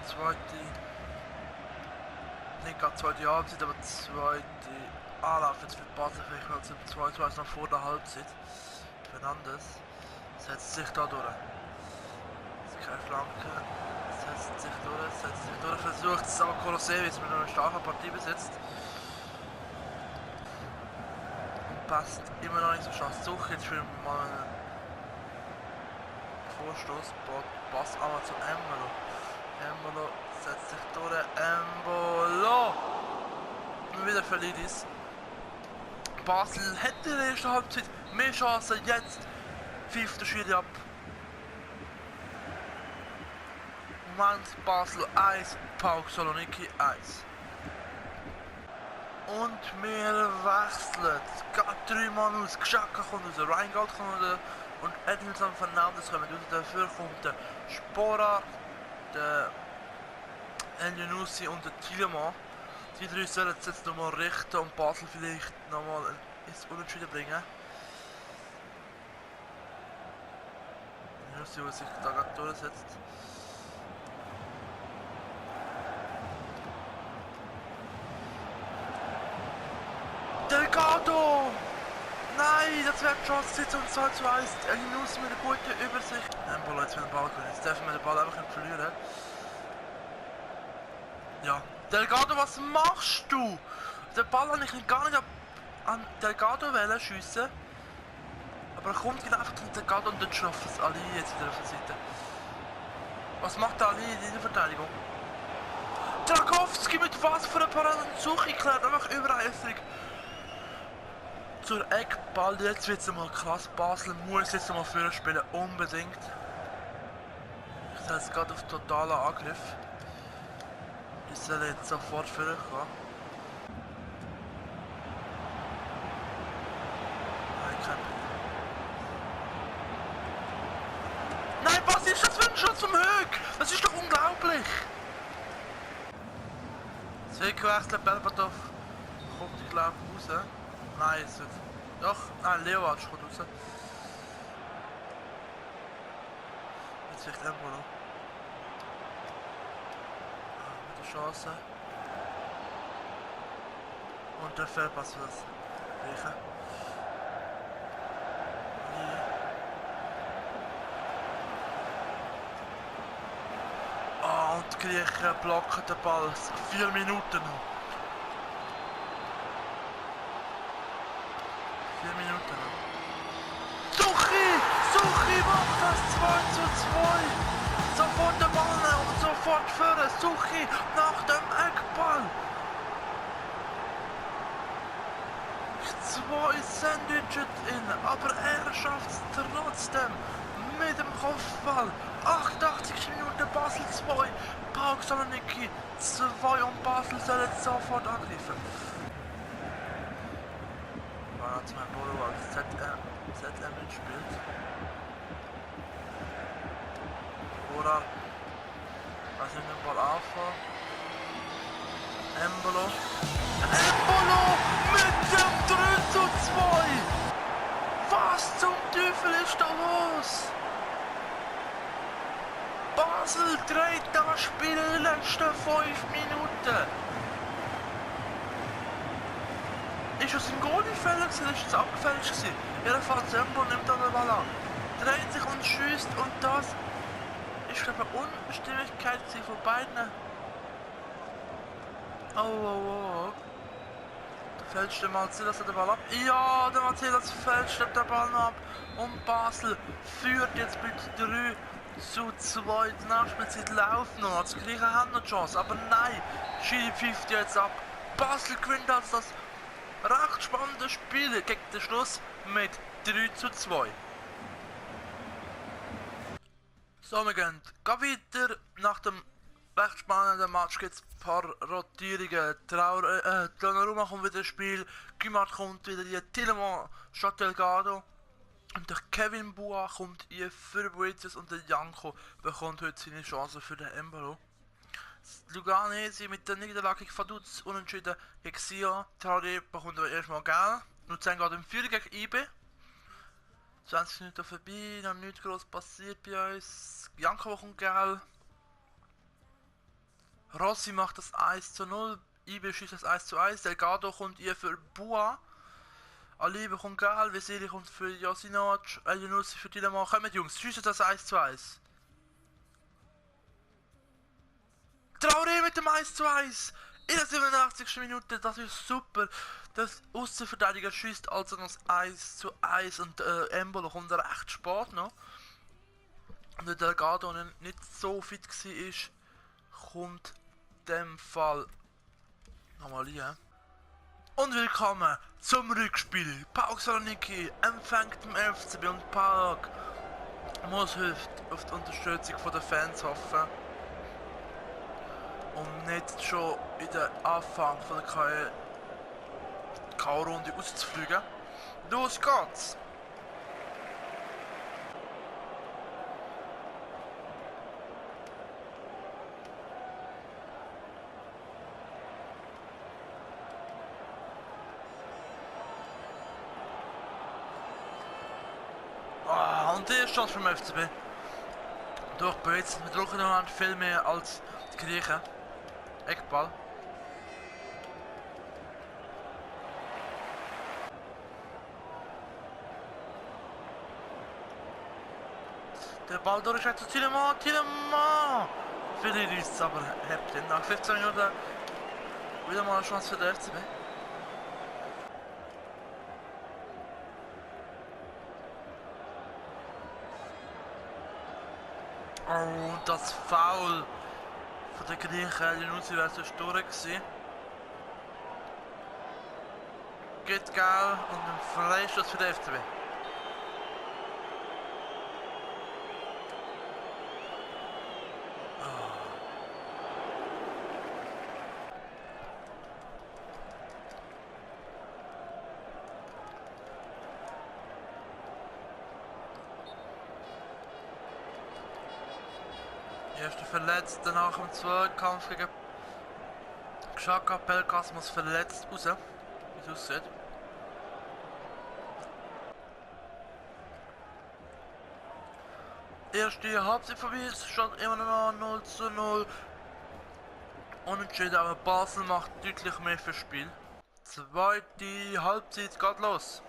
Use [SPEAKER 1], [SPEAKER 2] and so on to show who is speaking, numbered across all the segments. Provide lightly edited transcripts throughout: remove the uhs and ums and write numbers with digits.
[SPEAKER 1] zweite, nicht gerade zweite Halbzeit, aber zweite Anlauf jetzt für Basel, vielleicht noch zum 2-2 noch vor der Halbzeit. Fernandes setzt sich da durch. Das ist keine Flanke, setzt sich durch, versucht es aber Kolosevic mit einer starken Partie besetzt. Und passt immer noch nicht so scharf. Suche jetzt für mal einen Vorstoß, Pass aber zu Embolo. Embolo setzt sich durch, Embolo! Und wieder verliert es. Basel hätte in der ersten Halbzeit mehr Chancen, jetzt pfeift der Schiri ab. Moment, Basel 1, PAOK Saloniki 1. Und wir wechseln. Es geht 3 Mann aus, Xhaka kommt raus, Reingold kommt raus und Edinson Fernandes kommt raus. Dafür kommt der Spora, der Elioussi und der Tielemans. Die drei sollen es jetzt nochmal richten und Basel vielleicht nochmal ins Unentschieden bringen. Elioussi, der sich da gerade durchsetzt. Delgado! Nein, das wäre die Chance zum 2-1. Elioussi mit einer guten Übersicht. Embolo jetzt mit dem Ball gewinnen. Jetzt dürfen wir den Ball einfach nicht verlieren. Ja. Delgado, was machst du? Den Ball habe ich gar nicht an Delgado schiessen. Aber er kommt genau einfach zu Delgado und dann schafft es Ali jetzt wieder auf der Seite. Was macht der Ali in der Verteidigung? Drakowski mit was für einer Paradensuche klärt einfach übereifrig. Zur Eckball, jetzt wird es mal krass. Basel muss jetzt mal vorne spielen, unbedingt. Ich setze gerade auf totalen Angriff. Ich soll jetzt sofort vorne kommen. Nein, was ist das für ein Schuss vom Höck? Das ist doch unglaublich! Es wird gewechselt, Berbatov kommt, ich glaube, raus. Nein, es wird. Doch, nein, Leoatsch kommt raus. Jetzt vielleicht Embolo. Mit der Chance. Und der Fehlpass für das Gleiche. Und die Griechen blocken den Ball. 4 Minuten noch. 4 Minuten noch. Suchi macht das 2:2. Sofort den Ball nehmen und sofort führen. Suchi nach dem Eckball. 2 Sandwiches in, aber er schafft es trotzdem. Mit dem Kopfball. 88 Minuten Basel 2. PAOK Saloniki 2 und Basel soll jetzt sofort angreifen. War jetzt mein Bolo als ZM mitspielt. Oder was in den Ball anfangen. Embolo mit dem 3:2. Was zum Teufel ist da los? Basel dreht das Spiel in den letzten 5 Minuten. Ist es ein Goalie-Fehler gewesen? Ist es abgefälscht gewesen? Jedenfalls Embolo nimmt da den Ball an. Dreht sich und schießt und das ist glaube ich eine Unstimmigkeit von beiden. Oh. Da fälscht der Marcellus den Ball ab. Ja, der Marcellus fälscht den Ball noch ab. Und Basel führt jetzt mit 3:2. Die Nachspielzeit läuft noch. Das Gleiche haben noch die Chance. Aber nein, Schiri pfeift jetzt ab. Basel gewinnt also das recht spannende Spiel gegen den Schluss mit 3:2. So, wir gehen weiter. Nach dem recht spannenden Match gibt es ein paar Rotierungen. Donnarumma kommt wieder ins Spiel, Gümmert kommt wieder hier, Tielemans statt Delgado. Und der Kevin Bua kommt hier für Boetius und der Janko bekommt heute seine Chance für den Embolo. Luganese mit der Niederlage gegen Vaduz unentschieden gegen Sion. Traoré bekommt aber erstmal Geld. Luzern geht im Führung gegen IB. 20 Minuten vorbei, noch nichts groß passiert bei uns. Janko bekommt Geld. Rossi macht das 1:0. Ibe schießt das 1:1. Delgado kommt ihr für Bua. Ali bekommt Gal. Veseli kommt für Josinovic. El Yunussi für Dilemma. Kommt Jungs, schießt das 1:1. Traoré mit dem 1:1. In der 87. Minute, das ist super. Das Außenverteidiger schießt also noch 1:1 und Embolo kommt recht spät noch. Und der Delgado nicht so fit war, kommt in dem Fall nochmal hier. Und willkommen zum Rückspiel. PAOK Saloniki empfängt den FCB und PAOK muss auf die Unterstützung der Fans hoffen, um nicht schon in der Anfang von der K.O.-Runde auszufliegen. Los geht's! Und der Stand vom FCB. Durch Beutz, wir drücken noch viel mehr als die Griechen. Eckball. Der Ball durch zu Tielemans. Viele ist es aber happy. Nach 15 Minuten wieder mal eine Chance für den FCB. Oh, das Foul von der Griechen, Yunussi wäre so stur gewesen. Geht geil und ein Freistoß für den FCB. Erster verletzt, danach im Zweikampf gegen Xhaka. Pelkas muss verletzt raus, wie es aussieht. Erste Halbzeit vorbei, es steht immer noch 0:0. Unentschieden, aber Basel macht deutlich mehr fürs Spiel. Zweite Halbzeit geht los.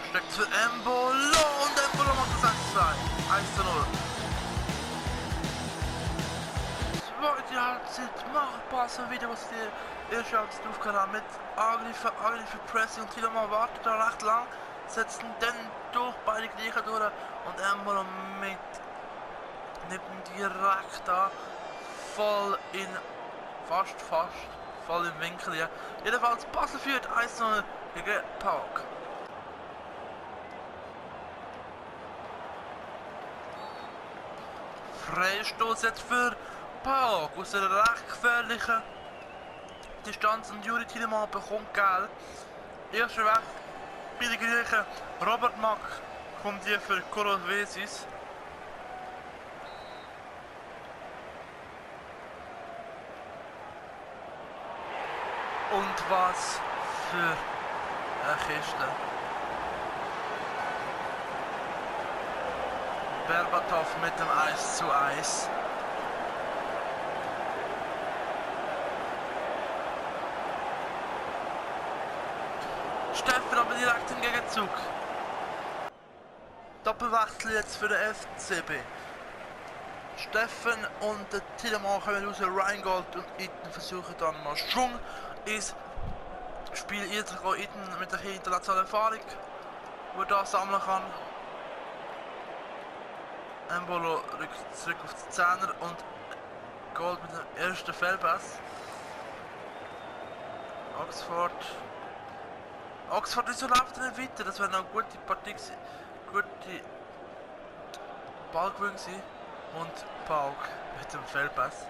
[SPEAKER 1] Steckt für Embolo und Embolo macht das 1:0. Zweite Halbzeit macht Basel wieder, was die erste Halbzeit aufgenommen mit Angriff für Pressing und Tielemans wartet da recht lang, setzen dann durch beide gleichen durch und Embolo nimmt direkt da voll im Winkel hier. Jedenfalls Basel führt 1:0 gegen PAOK. Freistoß jetzt für PAOK aus einer recht gefährlichen Distanz und Juri Tielemans bekommt Geld. Erster weg bei den Griechen. Robert Mack kommt hier für Korovesis. Und was für eine Kiste. Berbatov mit dem 1:1. Steffen aber direkt im Gegenzug. Doppelwechsel jetzt für den FCB. Steffen und der Tielemans kommen raus, Rheingold und Itten versuchen dann mal Schwung ins Spiel einzugehen. Itten mit der internationalen Erfahrung, wo er das sammeln kann. Embolo rückt zurück auf die Zehner und Gold mit dem ersten Fehlpass. Oxford, wieso läuft er nicht weiter? Das wäre noch eine gute Partie gewesen. Gute Ballgewinn gewesen. Und PAOK mit dem Fehlpass.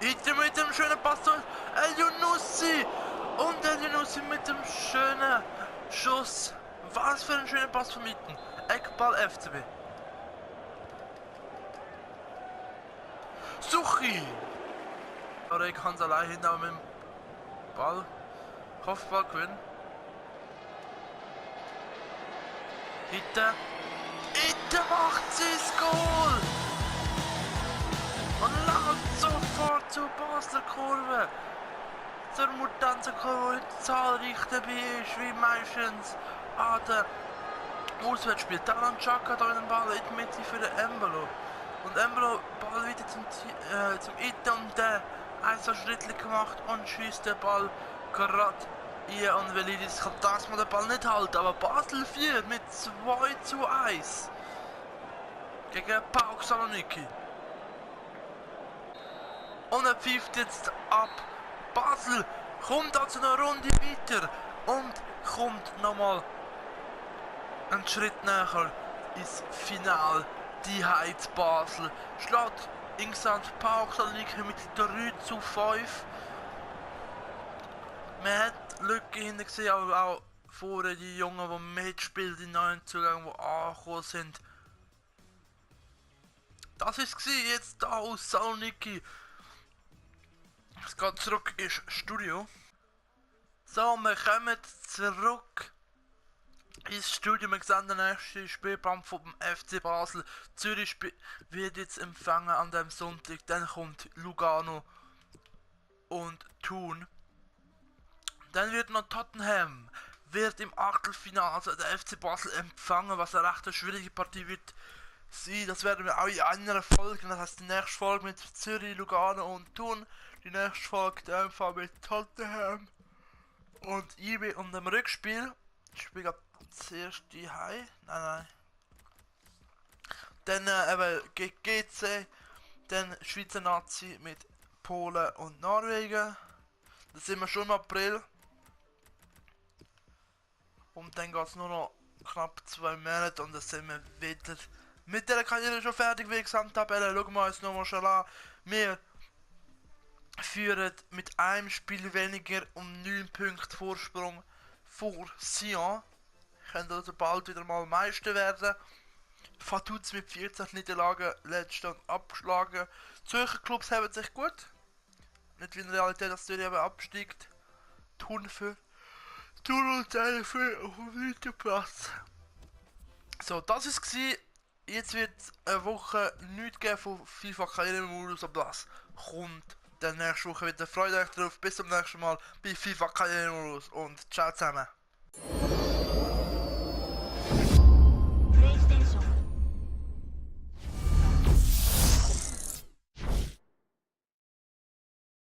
[SPEAKER 1] Itten mit dem schönen Pass durch El Yunussi. Und El Yunussi mit dem schönen Schuss Was für ein schöner Pass von Mitten. Eckball FCB. Suchi! Oder ich kann es allein hinten mit dem Ball. Kopfball gewinnen. Hitte. Hitte macht sie das Goal! Und läuft sofort zur Basler Kurve. Zur Mutanzenkurve, die zahlreich dabei ist, wie meistens an der Auswärtsspiel. Talan Chaka da in den Ball in die Mitte für den Embolo. Und Embolo Ball wieder zum Ite und der ein so Schritte gemacht und schießt den Ball gerade hier. Und Velidis kann das mal den Ball nicht halten, aber Basel führt mit 2:1 gegen PAOK Saloniki. Und er pfeift jetzt ab. Basel kommt also eine Runde weiter und kommt nochmal einen Schritt näher ins Finale. Die Heiz Basel schlägt insgesamt PAOK Saloniki mit 3:5. Man hat Lücke hinten gesehen, aber auch vorne die Jungen, die mitspielen, die neuen Zugänge, die angekommen sind. Das ist es jetzt da aus Saloniki. Es geht zurück ins Studio. So, wir kommen zurück ins Studio. Wir sehen den nächsten Spielplan vom FC Basel. Zürich wird jetzt empfangen an dem Sonntag. Dann kommt Lugano und Thun. Dann wird noch Tottenham wird im Achtelfinale, also der FC Basel, empfangen, was eine recht schwierige Partie wird sein. Das werden wir auch in einer Folge, das heißt die nächste Folge mit Zürich, Lugano und Thun. Die nächste Folge in dem Fall mit Tottenham und IB und dem Rückspiel. Ich spiele zuerst die High. Nein. Dann eben gegen GC, dann Schweizer Nazi mit Polen und Norwegen. Da sind wir schon im April. Und dann geht es nur noch knapp 2 Monate und dann sind wir wieder mit der Karriere schon fertig wie Gesamttabelle. Schauen wir uns nochmal schon an. Wir führen mit einem Spiel weniger um 9 Punkte Vorsprung vor Sion. Können also bald wieder mal Meister werden. Vaduz mit 14 Niederlagen, letzter und abgeschlagen. Zürcher Clubs haben sich gut. Nicht wie in Realität, dass Zürich eben absteigt. Thun und eine für auf dem 9. Platz. So, das ist es. Jetzt wird eine Woche nichts geben von FIFA Karrieremodus, aber das kommt dann nächste Woche wieder. Freut euch drauf. Bis zum nächsten Mal bei FIFA Karrieremodus und ciao zusammen.